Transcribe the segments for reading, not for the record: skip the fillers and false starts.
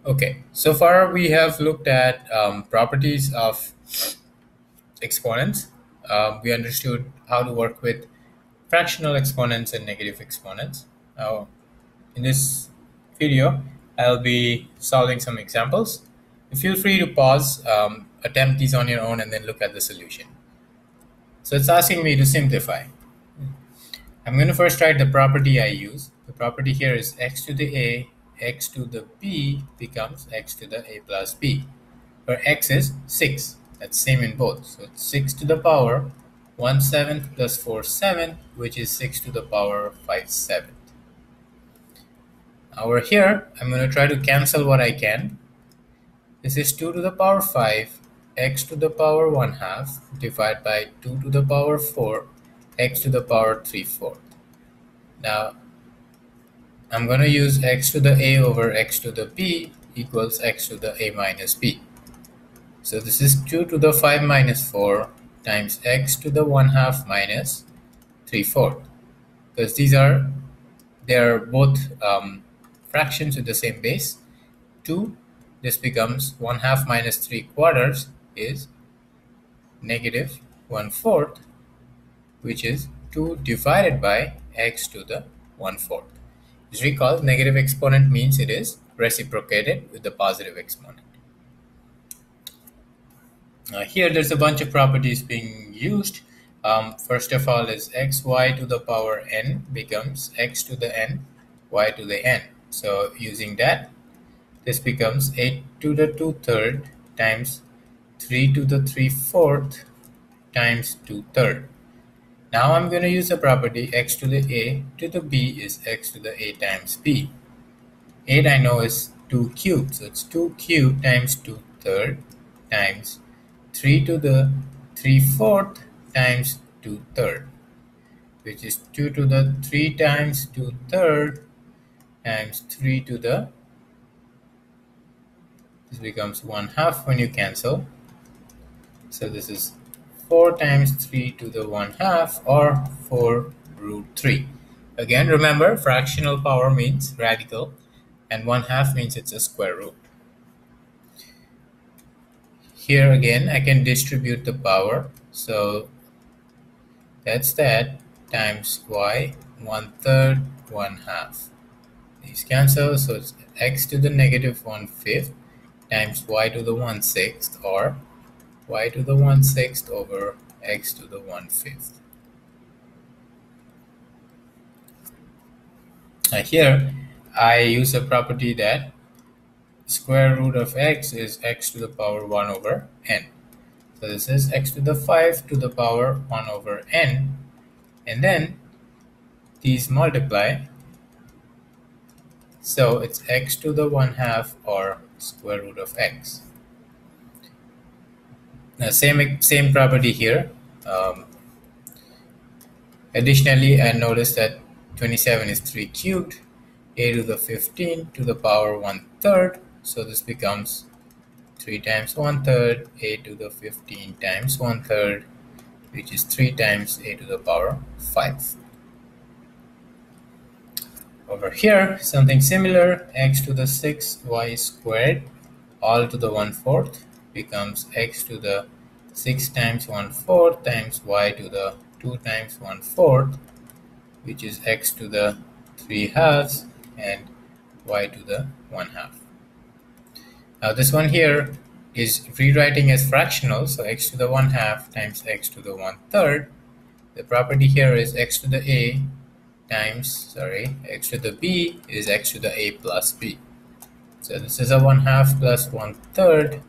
Okay, so far we have looked at properties of exponents. We understood how to work with fractional exponents and negative exponents. Now, in this video, I'll be solving some examples. Feel free to pause, attempt these on your own, and then look at the solution. So it's asking me to simplify. I'm going to first write the property I use. The property here is x to the a, x to the b becomes x to the a plus b, where x is 6. That's same in both. So it's 6 to the power 1/7 plus 4/7, which is 6 to the power 5/7. Over here, I'm going to try to cancel what I can. This is 2 to the power 5, x to the power 1/2, divided by 2 to the power 4, x to the power 3/4. Now, I'm going to use x to the a over x to the b equals x to the a minus b. So this is 2 to the 5 minus 4 times x to the 1/2 minus 3/4. Because they're both fractions with the same base. 2, this becomes 1/2 minus 3/4 is negative 1/4, which is 2 divided by x to the 1/4. Just recall, negative exponent means it is reciprocated with the positive exponent. Here there's a bunch of properties being used. First of all is xy to the power n becomes x to the n, y to the n. So using that, this becomes 8 to the 2/3 times 3 to the 3/4 times 2/3. Now I'm going to use the property x to the a to the b is x to the a times b. 8 I know is 2 cubed, so it's 2 cubed times 2/3 times 3 to the 3/4 times 2/3, which is 2 to the 3 times 2/3 times 3 to the, this becomes 1/2 when you cancel. So this is 4 times 3 to the 1/2, or 4 root 3. Again, remember, fractional power means radical, and 1/2 means it's a square root. Here again, I can distribute the power. So that's that times y 1/3, 1/2. These cancel, so it's x to the negative 1/5 times y to the 1/6, or y to the 1/6 over x to the 1/5. Now here, I use a property that square root of x is x to the power 1 over n. So this is x to the 5 to the power 1 over n, and then these multiply, so it's x to the 1/2 or square root of x. Now same property here. Additionally, I noticed that 27 is 3 cubed, a to the 15 to the power 1/3, so this becomes 3 times 1/3, a to the 15 times 1/3, which is 3 times a to the power 5. Over here, something similar, x to the 6y squared all to the 1/4 becomes x to the 6 times 1/4 times y to the 2 times 1/4, which is x to the 3/2 and y to the 1/2. Now this one here is rewriting as fractional, so x to the 1/2 times x to the 1/3. The property here is x to the a times, x to the b is x to the a plus b. So this is a 1/2 plus 1/3,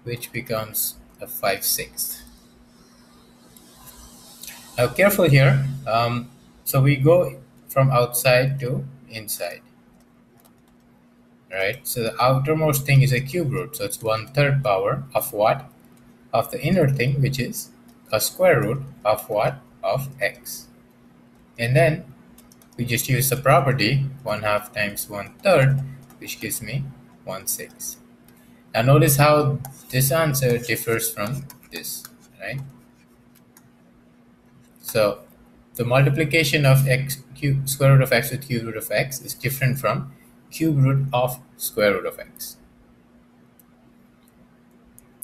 which becomes a 5/6. Now careful here. So we go from outside to inside. Right? So the outermost thing is a cube root. So it's 1/3 power of what? Of the inner thing, which is a square root of what? Of x. And then we just use the property 1/2 times 1/3, which gives me 1/6. Now notice how this answer differs from this, right? So the multiplication of x cube, square root of x with cube root of x is different from cube root of square root of x.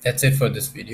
That's it for this video.